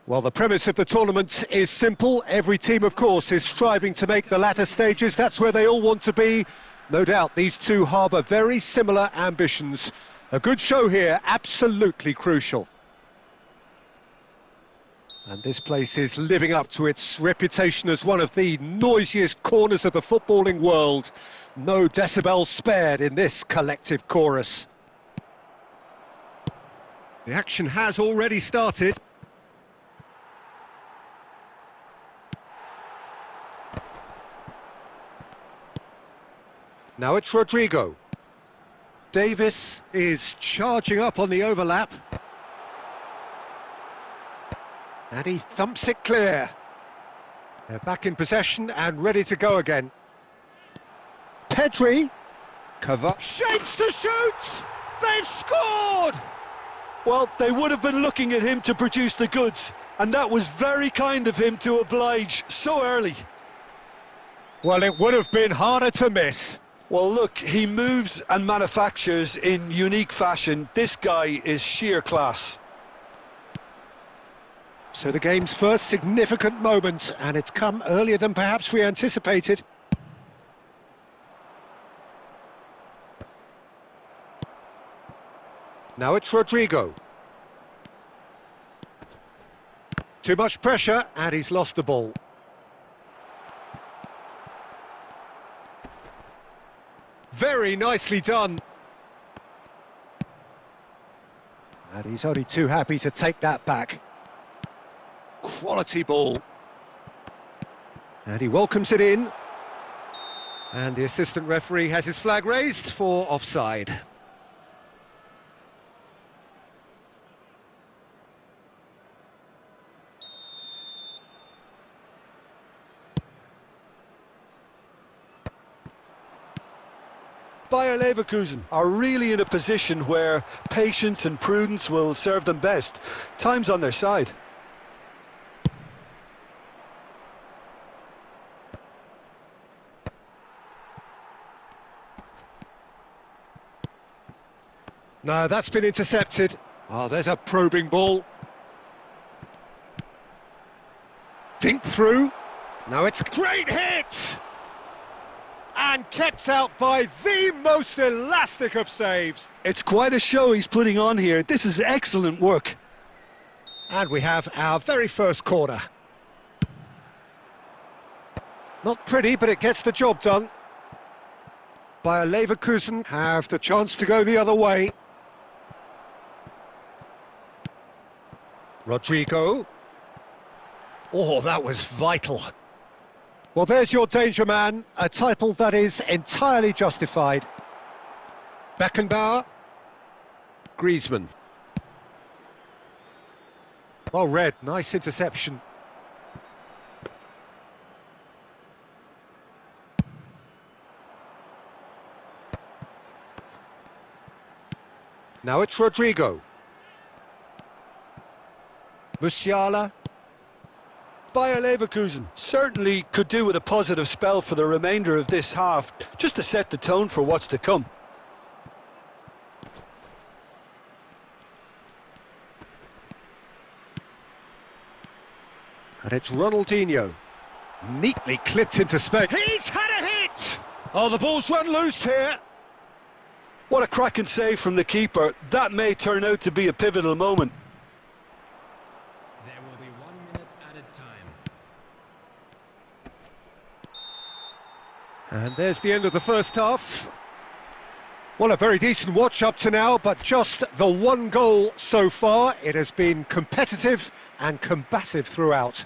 Well, the premise of the tournament is simple. Every team, of course, is striving to make the latter stages. That's where they all want to be. No doubt these two harbour very similar ambitions. A good show here, absolutely crucial. And this place is living up to its reputation as one of the noisiest corners of the footballing world. No decibels spared in this collective chorus. The action has already started. Now it's Rodrigo. Davis is charging up on the overlap. And he thumps it clear. They're back in possession and ready to go again. Pedri. Cover. Shapes to shoot! They've scored! Well, they would have been looking at him to produce the goods, and that was very kind of him to oblige so early. Well, it would have been harder to miss. Well, look, he moves and manufactures in unique fashion. This guy is sheer class. So the game's first significant moment, and it's come earlier than perhaps we anticipated. Now it's Rodrigo. Too much pressure, and he's lost the ball. Very nicely done. And he's only too happy to take that back. Quality ball. And he welcomes it in. And the assistant referee has his flag raised for offside. Bayer Leverkusen are really in a position where patience and prudence will serve them best. Time's on their side. No, that's been intercepted. Oh, there's a probing ball. Dink through. Now it's a great hit! And kept out by the most elastic of saves. It's quite a show he's putting on here. This is excellent work. And we have our very first corner. Not pretty, but it gets the job done. Bayer Leverkusen have the chance to go the other way. Rodrigo. Oh, that was vital. Well, there's your danger man, a title that is entirely justified. Beckenbauer. Griezmann. Well read, nice interception. Now it's Rodrigo. Musiala. Bayer Leverkusen certainly could do with a positive spell for the remainder of this half, just to set the tone for what's to come. And it's Ronaldinho. Neatly clipped into space. He's had a hit! Oh, the ball's run loose here. What a cracking save from the keeper. That may turn out to be a pivotal moment. There will be 1 minute added time. And there's the end of the first half. Well, a very decent watch up to now, but just the one goal so far. It has been competitive and combative throughout.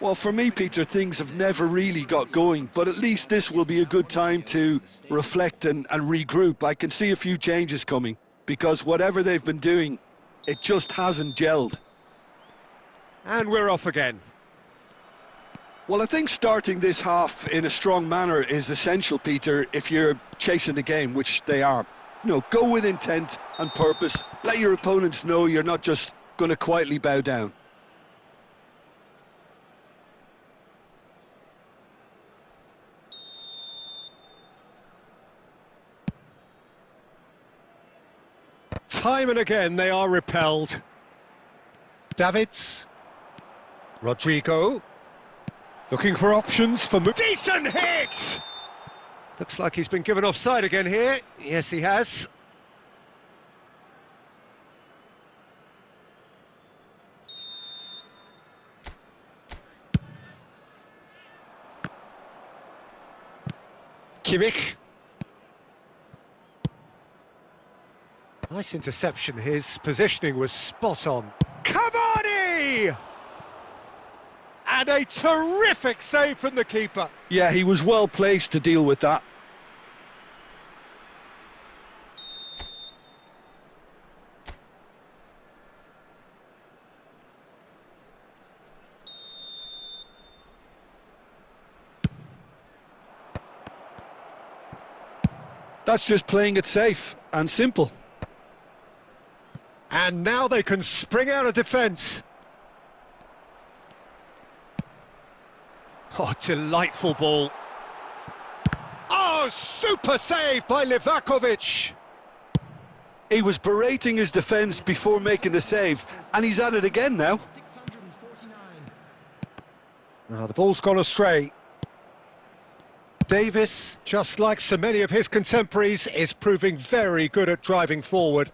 Well, for me, Peter, things have never really got going, but at least this will be a good time to reflect and regroup. I can see a few changes coming, because whatever they've been doing, it just hasn't gelled. And we're off again. Well, I think starting this half in a strong manner is essential, Peter, if you're chasing the game, which they are. You know, go with intent and purpose. Let your opponents know you're not just going to quietly bow down. Time and again they are repelled. Davids. Rodrigo. Looking for options for... Decent hit! Looks like he's been given offside again here. Yes, he has. Kimmich. Nice interception, his positioning was spot on. Cavani! And a terrific save from the keeper. Yeah, he was well placed to deal with that. That's just playing it safe and simple. And now they can spring out of defence. Oh, delightful ball. Oh, super save by Livakovic. He was berating his defence before making the save, and he's at it again now. Oh, the ball's gone astray. Davis, just like so many of his contemporaries, is proving very good at driving forward.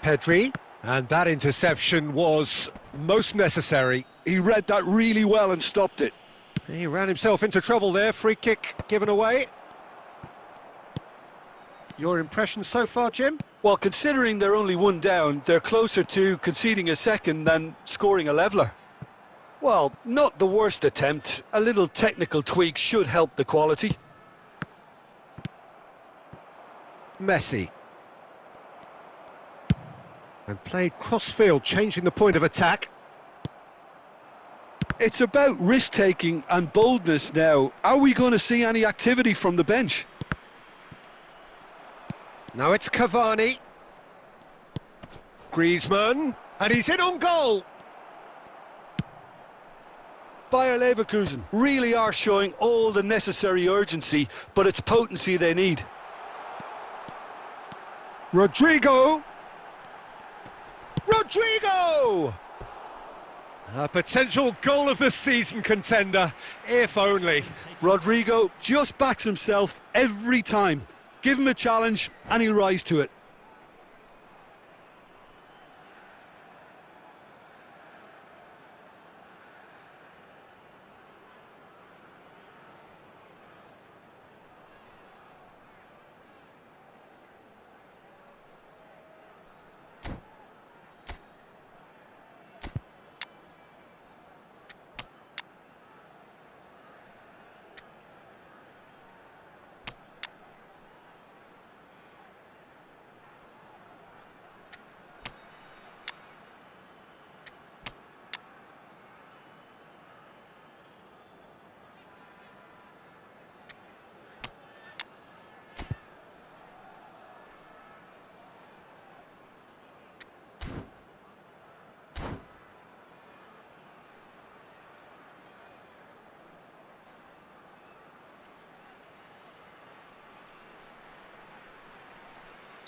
Pedri, and that interception was most necessary. He read that really well and stopped it. He ran himself into trouble there, free kick given away. Your impression so far, Jim? Well, considering they're only one down, they're closer to conceding a second than scoring a leveller. Well, not the worst attempt. A little technical tweak should help the quality. Messi. And played cross-field, changing the point of attack. It's about risk-taking and boldness now. Are we going to see any activity from the bench? Now it's Cavani. Griezmann. And he's in on goal. Bayer Leverkusen really are showing all the necessary urgency, but it's potency they need. Rodrigo! Rodrigo! A potential goal of the season contender, if only. Rodrigo just backs himself every time. Give him a challenge and he'll rise to it.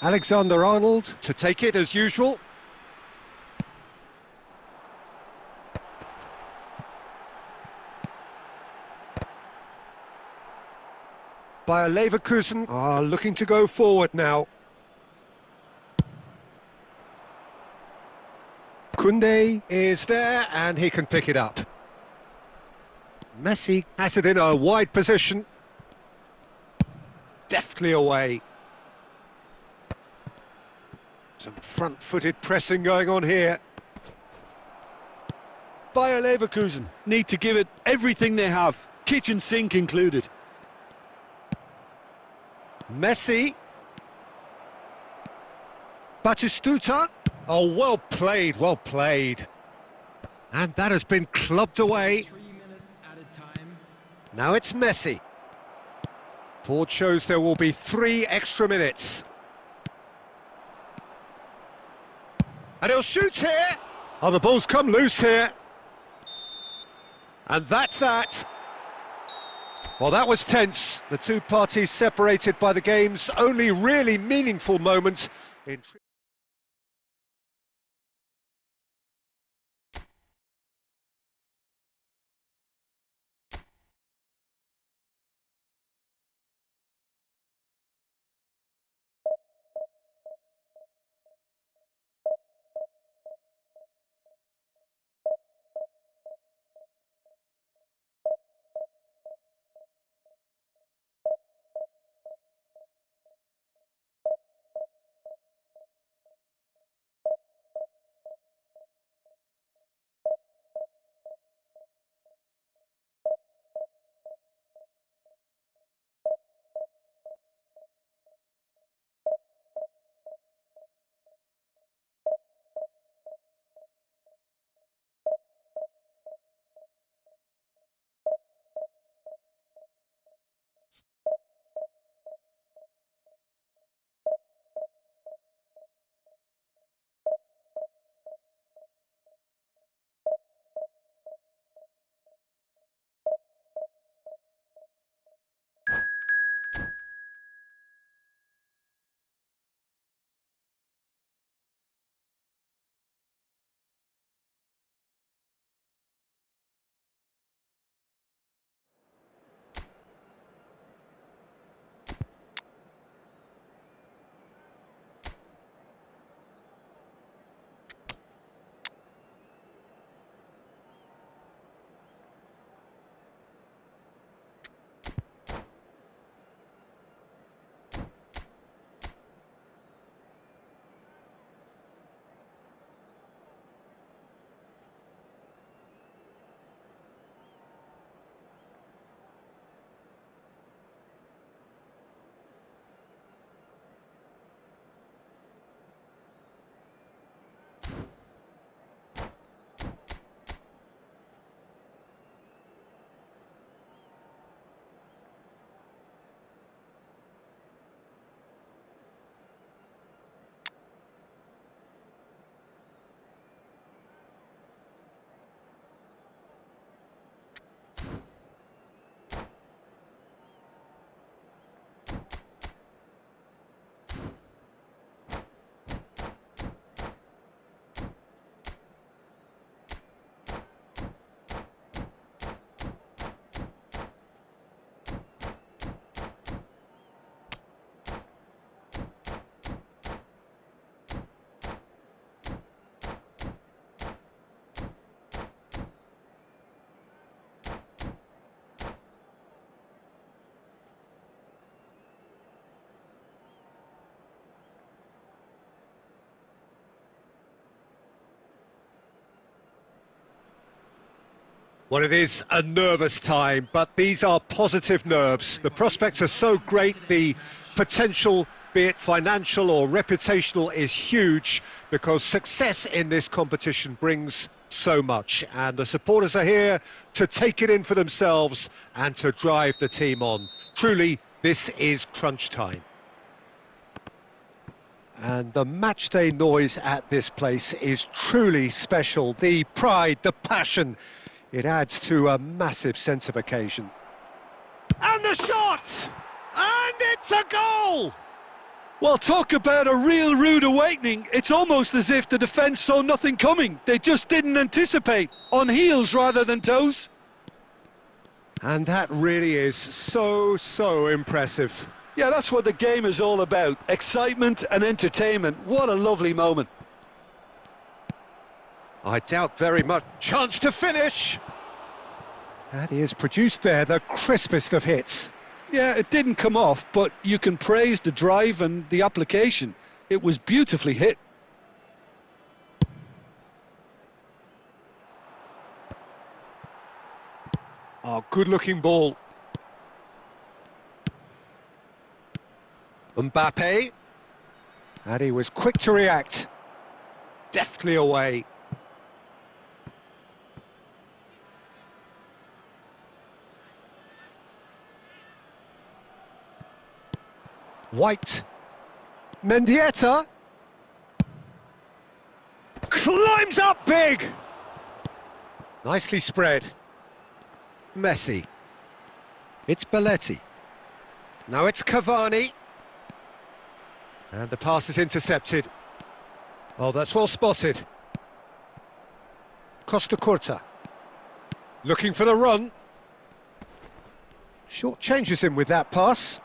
Alexander-Arnold to take it as usual. Bayer Leverkusen are looking to go forward now. Koundé is there and he can pick it up. Messi has it in a wide position. Deftly away. Some front-footed pressing going on here. Bayer Leverkusen need to give it everything they have, kitchen sink included. Messi. Batistuta. Oh, well played, well played. And that has been clubbed away. 3 minutes at a time. Now it's Messi. Board shows there will be 3 extra minutes. And he'll shoot here. Oh, the ball's come loose here. And that's that. Well, that was tense. The two parties separated by the game's only really meaningful moment in... Well, it is a nervous time, but these are positive nerves. The prospects are so great, the potential, be it financial or reputational, is huge because success in this competition brings so much. And the supporters are here to take it in for themselves and to drive the team on. Truly, this is crunch time. And the matchday noise at this place is truly special. The pride, the passion, it adds to a massive sense of occasion. And the shot! And it's a goal! Well, talk about a real rude awakening. It's almost as if the defence saw nothing coming. They just didn't anticipate. On heels rather than toes. And that really is so impressive. Yeah, that's what the game is all about. Excitement and entertainment. What a lovely moment. I doubt very much. Chance to finish! And he has produced there the crispest of hits. Yeah, it didn't come off, but you can praise the drive and the application. It was beautifully hit. Oh, good-looking ball. Mbappe. And he was quick to react. Deftly away. White. Mendieta. Climbs up big. Nicely spread. Messi. It's Belletti. Now it's Cavani. And the pass is intercepted. Oh, that's well spotted. Costa Curta. Looking for the run. Short changes him with that pass.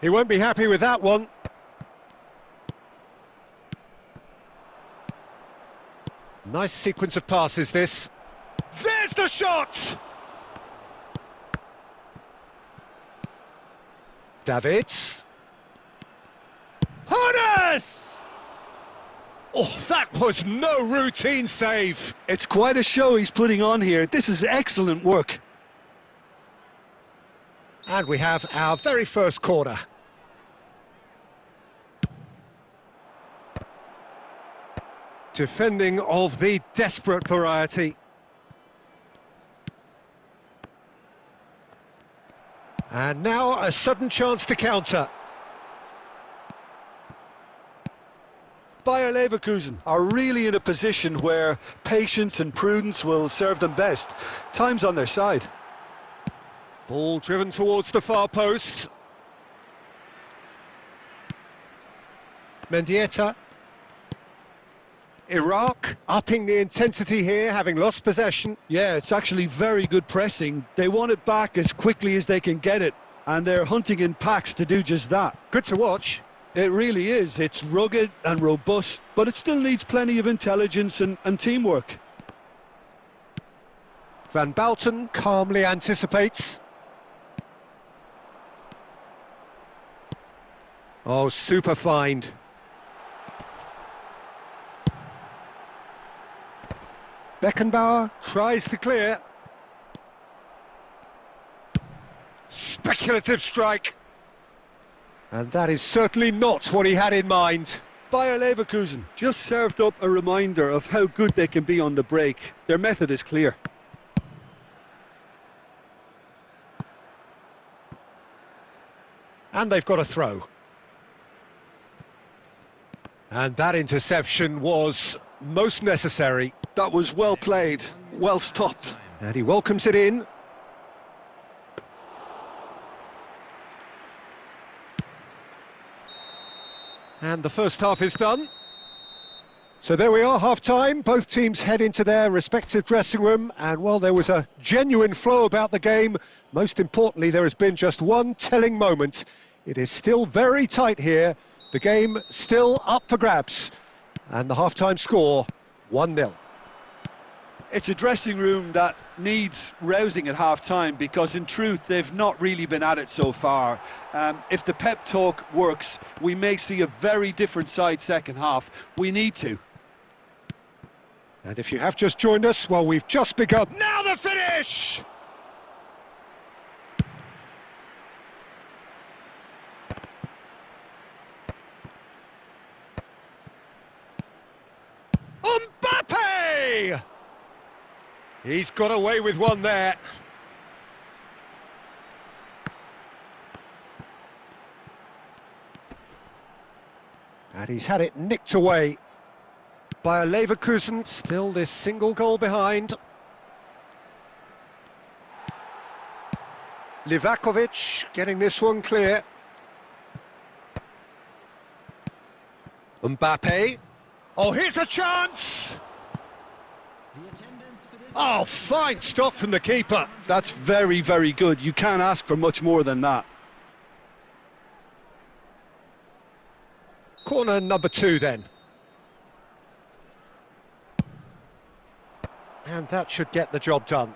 He won't be happy with that one. Nice sequence of passes, this. There's the shot! Davids. Horace! Oh, that was no routine save. It's quite a show he's putting on here. This is excellent work. And we have our very first corner. Defending of the desperate variety. And now a sudden chance to counter. Bayer Leverkusen are really in a position where patience and prudence will serve them best. Time's on their side. Ball driven towards the far post. Mendieta. Iraq upping the intensity here, having lost possession. Yeah, it's actually very good pressing. They want it back as quickly as they can get it, and they're hunting in packs to do just that. Good to watch. It really is. It's rugged and robust, but it still needs plenty of intelligence and teamwork. Van Bouten calmly anticipates. Oh, super find. Beckenbauer tries to clear. Speculative strike. And that is certainly not what he had in mind. Bayer Leverkusen just served up a reminder of how good they can be on the break. Their method is clear. And they've got a throw. And that interception was most necessary. That was well played, well stopped. And he welcomes it in. And the first half is done. So there we are, half-time. Both teams head into their respective dressing room. And while there was a genuine flow about the game, most importantly, there has been just one telling moment. It is still very tight here. The game still up for grabs. And the half-time score, 1-0. It's a dressing room that needs rousing at half-time because, in truth, they've not really been at it so far. If the pep talk works, we may see a very different side second half. We need to. And if you have just joined us, well, we've just begun. Now the finish! Mbappe! He's got away with one there. And he's had it nicked away by a Leverkusen, still this single goal behind. Livakovic getting this one clear. Mbappe. Oh, here's a chance! Oh, fine stop from the keeper. That's very, very good. You can't ask for much more than that. Corner number 2 then. And that should get the job done.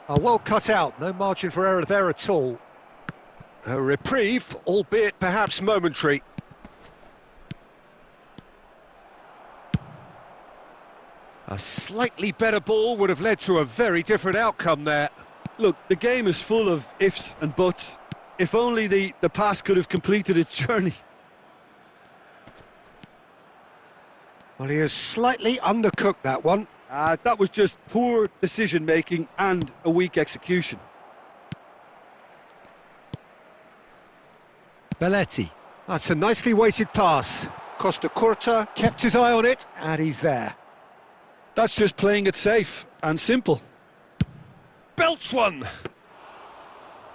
Oh, well cut out, no margin for error there at all. A reprieve, albeit perhaps momentary. A slightly better ball would have led to a very different outcome there. Look, the game is full of ifs and buts. If only the pass could have completed its journey. Well, he has slightly undercooked that one. That was just poor decision-making and a weak execution. Belletti. That's a nicely weighted pass. Costa Curta kept his eye on it, and he's there. That's just playing it safe and simple. Belts one!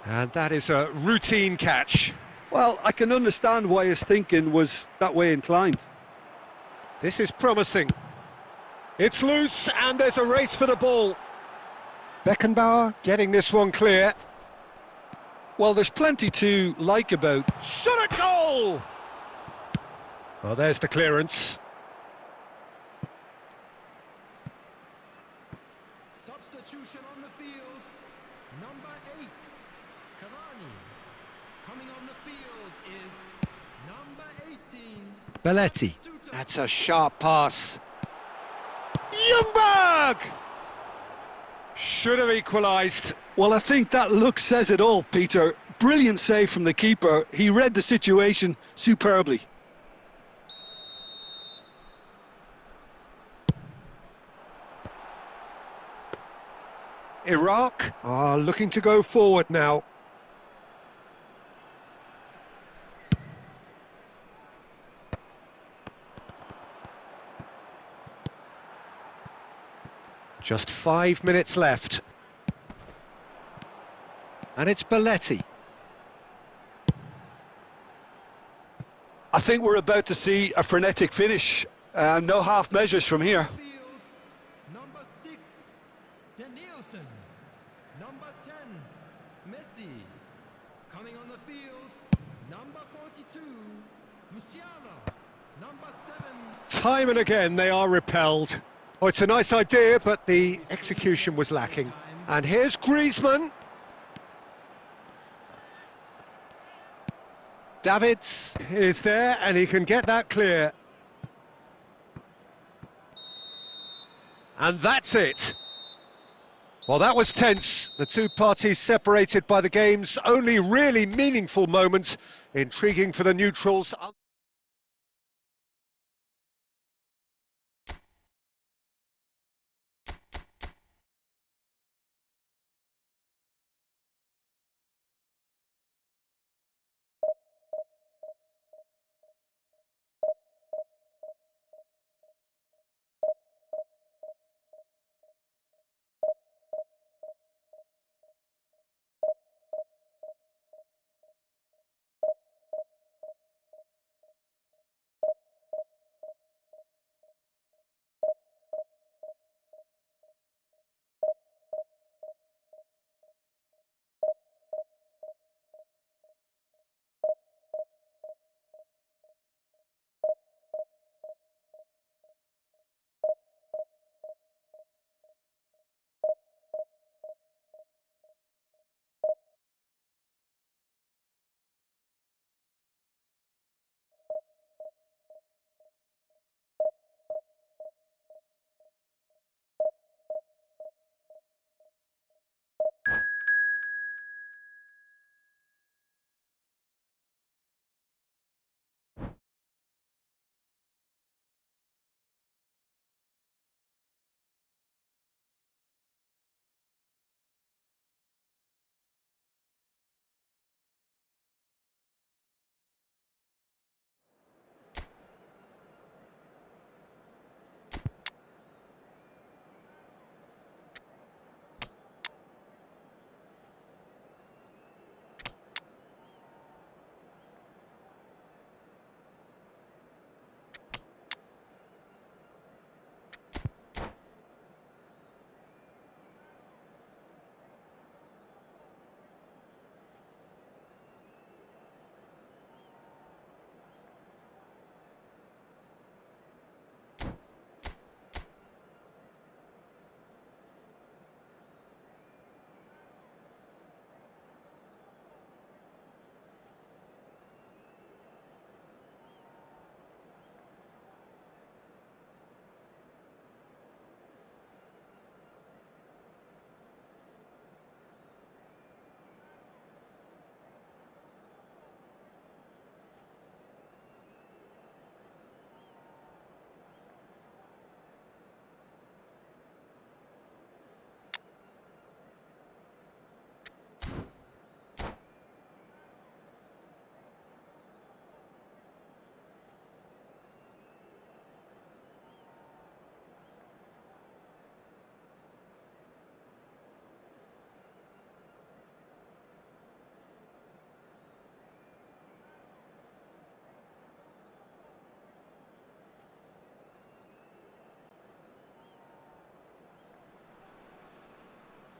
And that is a routine catch. Well, I can understand why his thinking was that way inclined. This is promising. It's loose, and there's a race for the ball. Beckenbauer getting this one clear. Well, there's plenty to like about... Shot a goal! Well, there's the clearance. Substitution on the field. Number 8, Cavani. Coming on the field is number 18. Belletti. That's a sharp pass. Ljungberg! Should have equalised. Well, I think that look says it all, Peter. Brilliant save from the keeper. He read the situation superbly. Iraq are looking to go forward now. Just 5 minutes left. And it's Belletti. I think we're about to see a frenetic finish. No half measures from here. Field. Number 6, Danielson. Number 10, Messi. Coming on the field, number 42, Musiala. Number 7. Time and again they are repelled. Oh, it's a nice idea, but the execution was lacking. And here's Griezmann. Davids is there, and he can get that clear. And that's it. Well, that was tense. The two parties separated by the game's only really meaningful moment. Intriguing for the neutrals.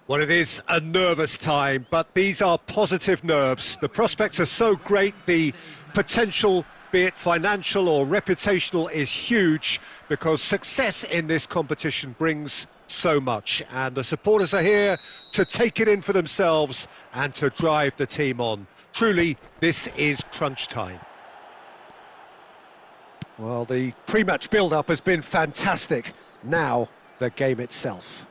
Well, it is a nervous time, but these are positive nerves. The prospects are so great, the potential, be it financial or reputational, is huge because success in this competition brings so much. And the supporters are here to take it in for themselves and to drive the team on. Truly, this is crunch time. Well, the pre-match build-up has been fantastic. Now, the game itself.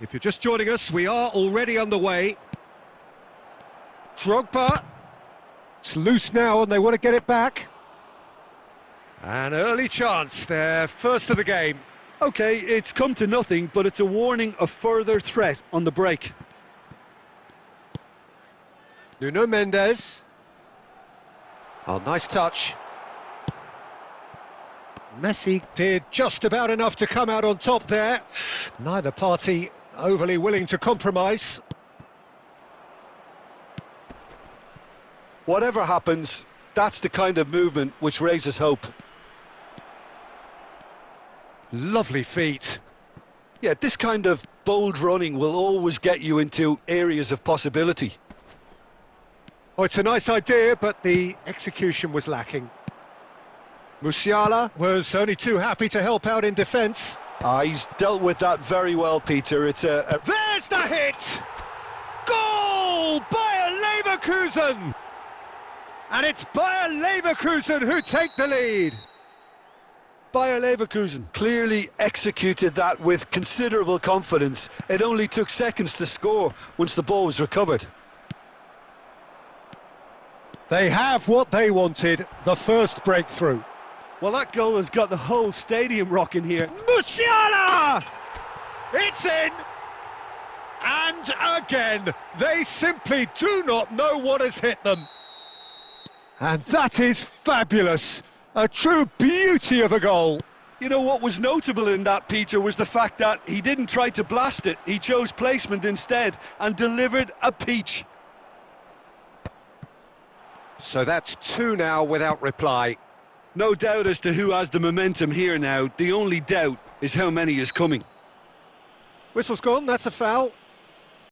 If you're just joining us, we are already underway. Drogba. It's loose now and they want to get it back. An early chance, their first of the game. OK, it's come to nothing, but it's a warning of further threat on the break. Nuno Mendes. Oh, nice touch. Messi did just about enough to come out on top there. Neither party overly willing to compromise. Whatever happens, that's the kind of movement which raises hope. Lovely feet. Yeah, this kind of bold running will always get you into areas of possibility. Oh, it's a nice idea, but the execution was lacking. Musiala was only too happy to help out in defence. He's dealt with that very well, Peter. It's There's the hit! Goal! Bayer Leverkusen! And it's Bayer Leverkusen who take the lead. Bayer Leverkusen clearly executed that with considerable confidence. It only took seconds to score once the ball was recovered. They have what they wanted, the first breakthrough. Well, that goal has got the whole stadium rocking here. Musiala! It's in! And again, they simply do not know what has hit them. And that is fabulous. A true beauty of a goal. You know, what was notable in that, Peter, was the fact that he didn't try to blast it. He chose placement instead and delivered a peach. So that's two now without reply. No doubt as to who has the momentum here now. The only doubt is how many is coming. Whistle's gone, that's a foul.